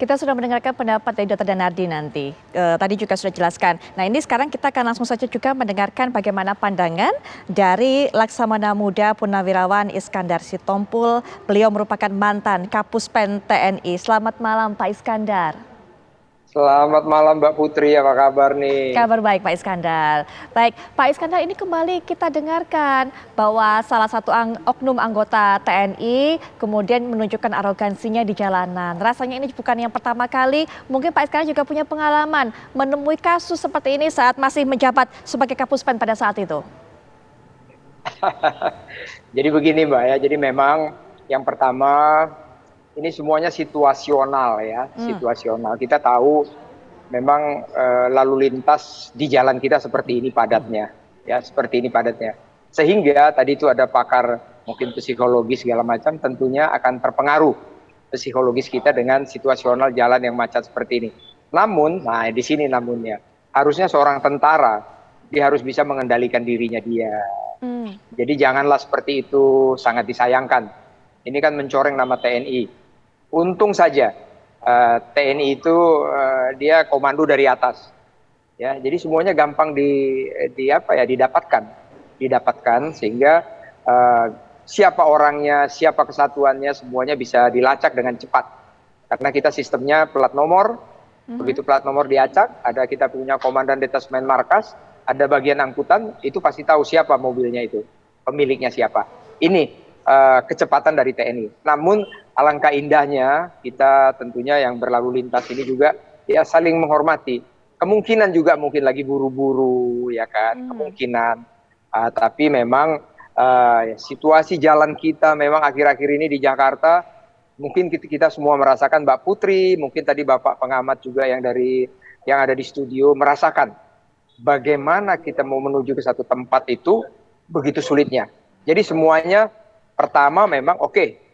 Kita sudah mendengarkan pendapat dari Dr. Danardi nanti. Tadi juga sudah jelaskan. Nah ini sekarang kita akan langsung saja juga mendengarkan bagaimana pandangan dari Laksamana Muda Purnawirawan Iskandar Sitompul. Beliau merupakan mantan Kapuspen TNI. Selamat malam Pak Iskandar. Selamat malam Mbak Putri, apa kabar nih? Kabar baik Pak Iskandar. Baik, Pak Iskandar, ini kembali kita dengarkan bahwa salah satu oknum anggota TNI kemudian menunjukkan arogansinya di jalanan. Rasanya ini bukan yang pertama kali, mungkin Pak Iskandar juga punya pengalaman menemui kasus seperti ini saat masih menjabat sebagai Kapuspen pada saat itu. Jadi begini Mbak ya, jadi memang yang pertama ini semuanya situasional ya, situasional. Kita tahu memang lalu lintas di jalan kita seperti ini padatnya, ya seperti ini padatnya. Sehingga tadi itu ada pakar mungkin psikologis segala macam, tentunya akan terpengaruh psikologis kita dengan situasional jalan yang macet seperti ini. Namun, nah di sini namunnya, harusnya seorang tentara dia harus bisa mengendalikan dirinya dia. Jadi janganlah seperti itu, sangat disayangkan. Ini kan mencoreng nama TNI. Untung saja TNI itu dia komando dari atas, ya. Jadi semuanya gampang didapatkan sehingga siapa orangnya, siapa kesatuannya, semuanya bisa dilacak dengan cepat. Karena kita sistemnya plat nomor, begitu plat nomor diacak, ada kita punya komandan detasmen markas, ada bagian angkutan, itu pasti tahu siapa mobilnya itu, pemiliknya siapa. Ini kecepatan dari TNI. Namun alangkah indahnya kita tentunya yang berlalu lintas ini juga ya saling menghormati. Kemungkinan juga mungkin lagi buru-buru ya kan, kemungkinan. Tapi memang situasi jalan kita memang akhir-akhir ini di Jakarta, mungkin kita semua merasakan, Mbak Putri, mungkin tadi Bapak pengamat juga yang ada di studio merasakan bagaimana kita mau menuju ke satu tempat itu begitu sulitnya. Jadi semuanya pertama memang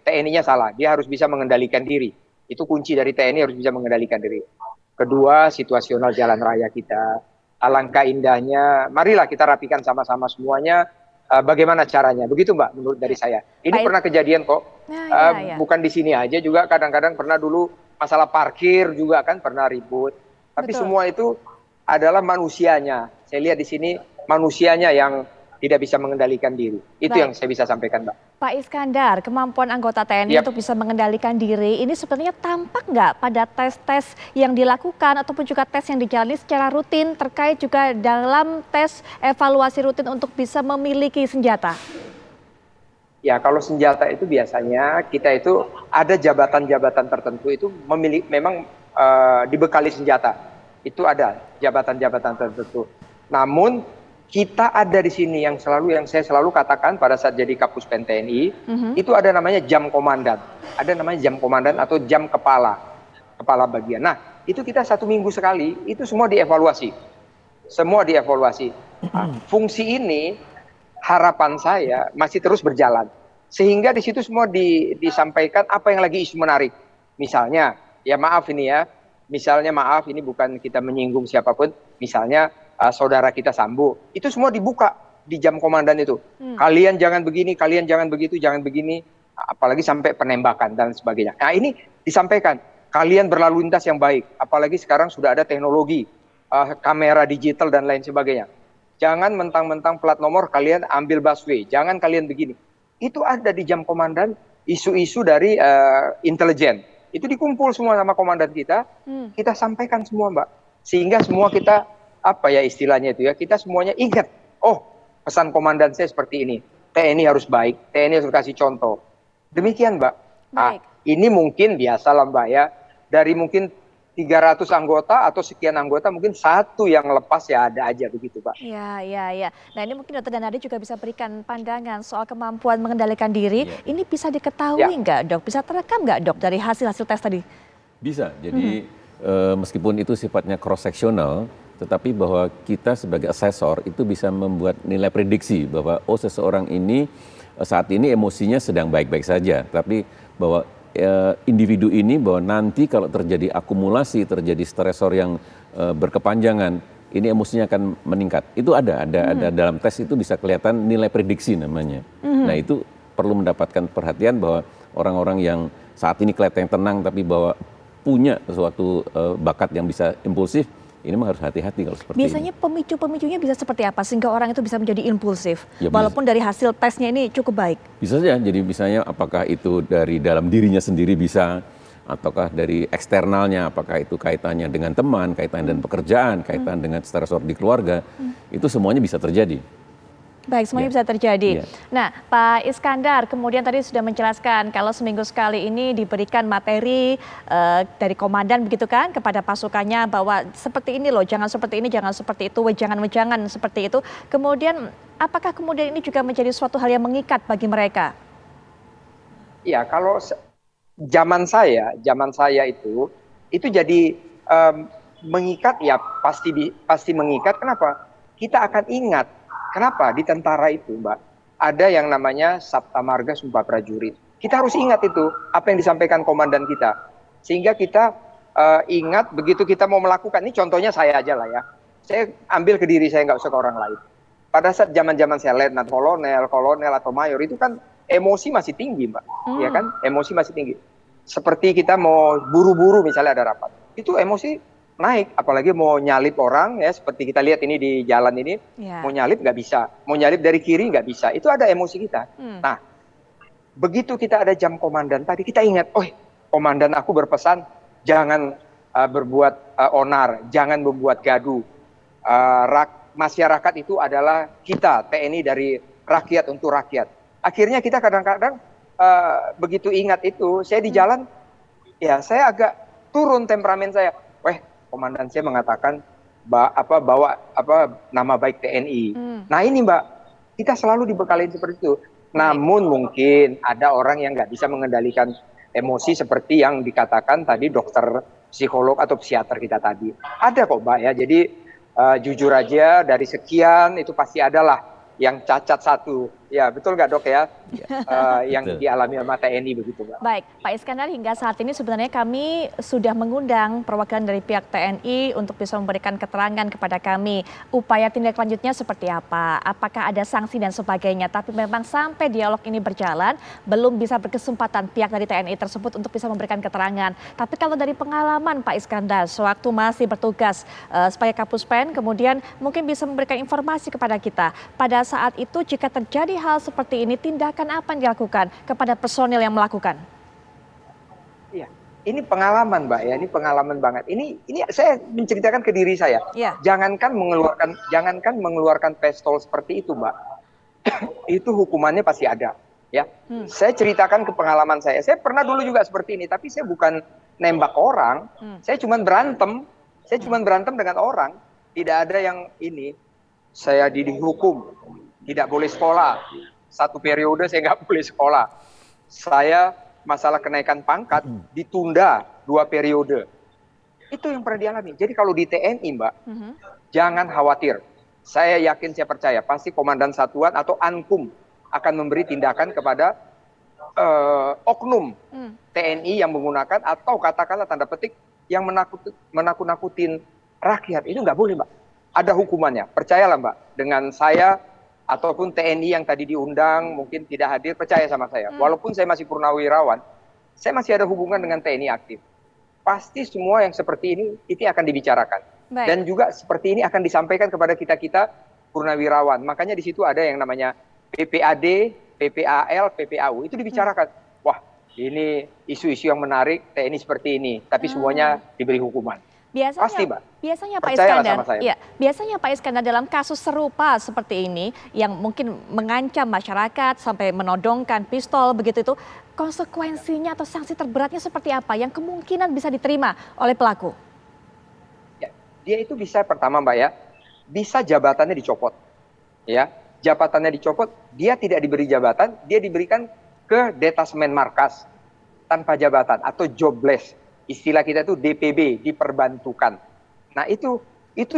TNI-nya salah, dia harus bisa mengendalikan diri. Itu kunci dari TNI, harus bisa mengendalikan diri. Kedua, situasional jalan raya kita. Alangkah indahnya, marilah kita rapikan sama-sama semuanya bagaimana caranya. Begitu Mbak, menurut dari saya. Ini pernah kejadian kok. Bukan di sini aja, juga kadang-kadang pernah dulu masalah parkir juga kan pernah ribut. Tapi semua itu adalah manusianya. Saya lihat di sini manusianya yang tidak bisa mengendalikan diri. Itu yang saya bisa sampaikan, Mbak. Pak Iskandar, kemampuan anggota TNI untuk bisa mengendalikan diri ini sebenarnya tampak nggak pada tes-tes yang dilakukan ataupun juga tes yang dijalani secara rutin terkait juga dalam tes evaluasi rutin untuk bisa memiliki senjata? Ya, kalau senjata itu biasanya kita itu ada jabatan-jabatan tertentu itu memang dibekali senjata. Itu ada jabatan-jabatan tertentu. Namun kita ada di sini yang saya selalu katakan pada saat jadi Kapuspen TNI, itu ada namanya jam komandan. Ada namanya jam komandan atau jam kepala bagian. Nah, itu kita 1 minggu sekali, itu semua dievaluasi. Semua dievaluasi. Fungsi ini harapan saya masih terus berjalan. Sehingga di situ semua disampaikan apa yang lagi isu menarik. Misalnya, ya maaf ini ya, misalnya maaf ini bukan kita menyinggung siapapun, misalnya saudara kita Sambo, itu semua dibuka di jam komandan itu. Kalian jangan begini, kalian jangan begitu, jangan begini, apalagi sampai penembakan dan sebagainya. Nah ini disampaikan, kalian berlalu lintas yang baik, apalagi sekarang sudah ada teknologi, kamera digital dan lain sebagainya. Jangan mentang-mentang plat nomor kalian ambil busway, jangan kalian begini. Itu ada di jam komandan, isu-isu dari intelijen. Itu dikumpul semua sama komandan kita sampaikan semua Mbak. Sehingga semua kita istilahnya itu ya, kita semuanya ingat, pesan komandan saya seperti ini, TNI harus baik, TNI harus kasih contoh. Demikian Mbak. Ini mungkin biasalah Mbak ya, dari mungkin 300 anggota atau sekian anggota mungkin satu yang lepas ya ada aja begitu Pak. Ya. Nah ini mungkin Dr. Danardi juga bisa berikan pandangan soal kemampuan mengendalikan diri. Ini bisa diketahui nggak Dok? Bisa terekam nggak Dok dari hasil-hasil tes tadi? Bisa, jadi meskipun itu sifatnya cross-sectional, tetapi bahwa kita sebagai asesor itu bisa membuat nilai prediksi bahwa seseorang ini saat ini emosinya sedang baik-baik saja, tapi bahwa individu ini bahwa nanti kalau terjadi akumulasi, terjadi stresor yang berkepanjangan, ini emosinya akan meningkat. Itu ada dalam tes itu bisa kelihatan nilai prediksi namanya. Nah itu perlu mendapatkan perhatian bahwa orang-orang yang saat ini kelihatan tenang tapi bahwa punya suatu bakat yang bisa impulsif, ini memang harus hati-hati kalau seperti Biasanya ini. pemicu-pemicunya bisa seperti apa sehingga orang itu bisa menjadi impulsif, Ya, walaupun dari hasil tesnya ini cukup baik? Bisa saja, jadi misalnya apakah itu dari dalam dirinya sendiri bisa, ataukah dari eksternalnya, apakah itu kaitannya dengan teman, kaitannya dengan pekerjaan, kaitan dengan stresor di keluarga, itu semuanya bisa terjadi. Baik, semuanya Ya. bisa terjadi. Ya. Nah, Pak Iskandar, kemudian tadi sudah menjelaskan kalau seminggu sekali ini diberikan materi dari komandan begitu kan kepada pasukannya bahwa seperti ini loh, jangan seperti ini, jangan seperti itu, wejangan-wejangan seperti itu. Kemudian, apakah kemudian ini juga menjadi suatu hal yang mengikat bagi mereka? Ya, kalau zaman saya itu jadi mengikat ya pasti mengikat. Kenapa? Kita akan ingat. Kenapa? Di tentara itu, Mbak, ada yang namanya Sabta Marga Sumpah Prajurit. Kita harus ingat itu, apa yang disampaikan komandan kita. Sehingga kita ingat begitu kita mau melakukan, ini contohnya saya aja lah ya. Saya ambil ke diri saya, nggak usah ke orang lain. Pada saat zaman-zaman saya letnan, kolonel atau mayor, itu kan emosi masih tinggi, Mbak. Ya kan? Emosi masih tinggi. Seperti kita mau buru-buru misalnya ada rapat. Itu emosi naik, apalagi mau nyalip orang ya, seperti kita lihat ini di jalan ini, mau nyalip nggak bisa, mau nyalip dari kiri nggak bisa, itu ada emosi kita. Nah, begitu kita ada jam komandan tadi, kita ingat, oh komandan aku berpesan, jangan berbuat onar, jangan membuat gaduh. Masyarakat itu adalah kita, TNI dari rakyat untuk rakyat. Akhirnya kita kadang-kadang begitu ingat itu, saya di jalan, ya saya agak turun temperamen saya. Komandan saya mengatakan bawa nama baik TNI. Nah ini Mbak, kita selalu dibekali seperti itu. Namun mungkin ada orang yang nggak bisa mengendalikan emosi seperti yang dikatakan tadi dokter psikolog atau psikiater kita tadi. Ada kok Mbak ya, jadi jujur aja dari sekian itu pasti adalah yang cacat satu. Ya betul nggak dok ya? Yang dialami sama TNI begitu Mbak. Baik, Pak Iskandar, hingga saat ini sebenarnya kami sudah mengundang perwakilan dari pihak TNI untuk bisa memberikan keterangan kepada kami. Upaya tindak lanjutnya seperti apa? Apakah ada sanksi dan sebagainya? Tapi memang sampai dialog ini berjalan, belum bisa berkesempatan pihak dari TNI tersebut untuk bisa memberikan keterangan. Tapi kalau dari pengalaman Pak Iskandar, sewaktu masih bertugas sebagai Kapuspen, kemudian mungkin bisa memberikan informasi kepada kita. Pada saat itu jika terjadi hal seperti ini, tindakan apa yang dilakukan kepada personil yang melakukan? Iya, ini pengalaman Mbak ya, ini pengalaman banget. Ini saya menceritakan ke diri saya. Ya. Jangankan mengeluarkan pistol seperti itu Mbak, itu hukumannya pasti ada. Ya, saya ceritakan ke pengalaman saya. Saya pernah dulu juga seperti ini, tapi saya bukan nembak orang, saya cuma berantem. Saya cuma berantem dengan orang. Tidak ada yang ini. Saya dihukum, tidak boleh sekolah. 1 periode saya nggak boleh sekolah. Saya masalah kenaikan pangkat ditunda 2 periode. Itu yang pernah dialami. Jadi kalau di TNI Mbak, jangan khawatir. Saya yakin, saya percaya, pasti komandan satuan atau Ankum akan memberi tindakan kepada oknum TNI yang menggunakan atau katakanlah tanda petik yang menakut-nakutin rakyat. Itu nggak boleh Mbak. Ada hukumannya. Percayalah Mbak, dengan saya ataupun TNI yang tadi diundang mungkin tidak hadir, percaya sama saya. Walaupun saya masih purnawirawan, saya masih ada hubungan dengan TNI aktif. Pasti semua yang seperti ini akan dibicarakan. Baik. Dan juga seperti ini akan disampaikan kepada kita-kita purnawirawan. Makanya di situ ada yang namanya PPAD, PPAL, PPAU. Itu dibicarakan. Wah, ini isu-isu yang menarik, TNI seperti ini. Tapi semuanya diberi hukuman. Pasti, Mbak. Biasanya Pak Percayalah Iskandar, sama saya. ya, biasanya Pak Iskandar dalam kasus serupa seperti ini yang mungkin mengancam masyarakat sampai menodongkan pistol begitu itu, konsekuensinya atau sanksi terberatnya seperti apa yang kemungkinan bisa diterima oleh pelaku? Ya, dia itu bisa pertama Mbak ya, bisa jabatannya dicopot. Ya, jabatannya dicopot, dia tidak diberi jabatan, dia diberikan ke detasmen markas tanpa jabatan atau jobless. Istilah kita itu DPB, diperbantukan. Nah itu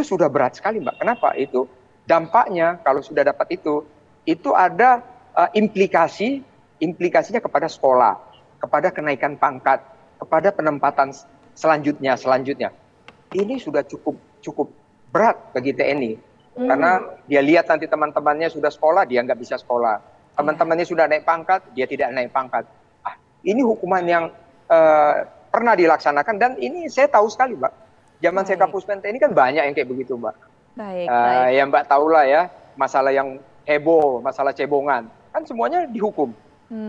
sudah berat sekali Mbak. Kenapa? Itu dampaknya kalau sudah dapat itu ada implikasinya kepada sekolah, kepada kenaikan pangkat, kepada penempatan selanjutnya. Ini sudah cukup berat bagi TNI. Karena dia lihat nanti teman-temannya sudah sekolah, dia nggak bisa sekolah. Teman-temannya sudah naik pangkat, dia tidak naik pangkat. Ini hukuman yang pernah dilaksanakan dan ini saya tahu sekali, Mbak. Zaman saya Baik. Kapuspen TNI kan banyak yang kayak begitu, Mbak. Baik, baik. Ya Mbak tahu lah ya, masalah yang heboh, masalah cebongan, kan semuanya dihukum,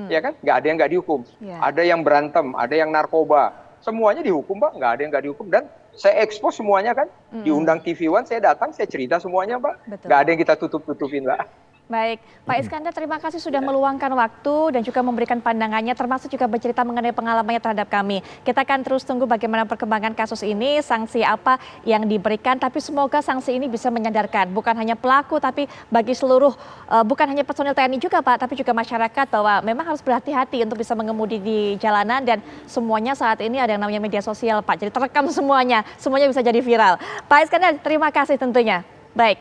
ya kan? Nggak ada yang nggak dihukum. Ya. Ada yang berantem, ada yang narkoba, semuanya dihukum, Mbak. Nggak ada yang nggak dihukum dan saya expose semuanya kan. Diundang TV One, saya datang, saya cerita semuanya, Mbak. Betul. Nggak ada yang kita tutup-tutupin, Mbak. Baik, Pak Iskandar, terima kasih sudah meluangkan waktu dan juga memberikan pandangannya, termasuk juga bercerita mengenai pengalamannya terhadap kami. Kita akan terus tunggu bagaimana perkembangan kasus ini, sanksi apa yang diberikan, tapi semoga sanksi ini bisa menyadarkan, bukan hanya pelaku, tapi bagi seluruh, bukan hanya personil TNI juga Pak, tapi juga masyarakat bahwa memang harus berhati-hati untuk bisa mengemudi di jalanan dan semuanya saat ini ada yang namanya media sosial Pak, jadi terekam semuanya bisa jadi viral. Pak Iskandar, terima kasih tentunya. Baik.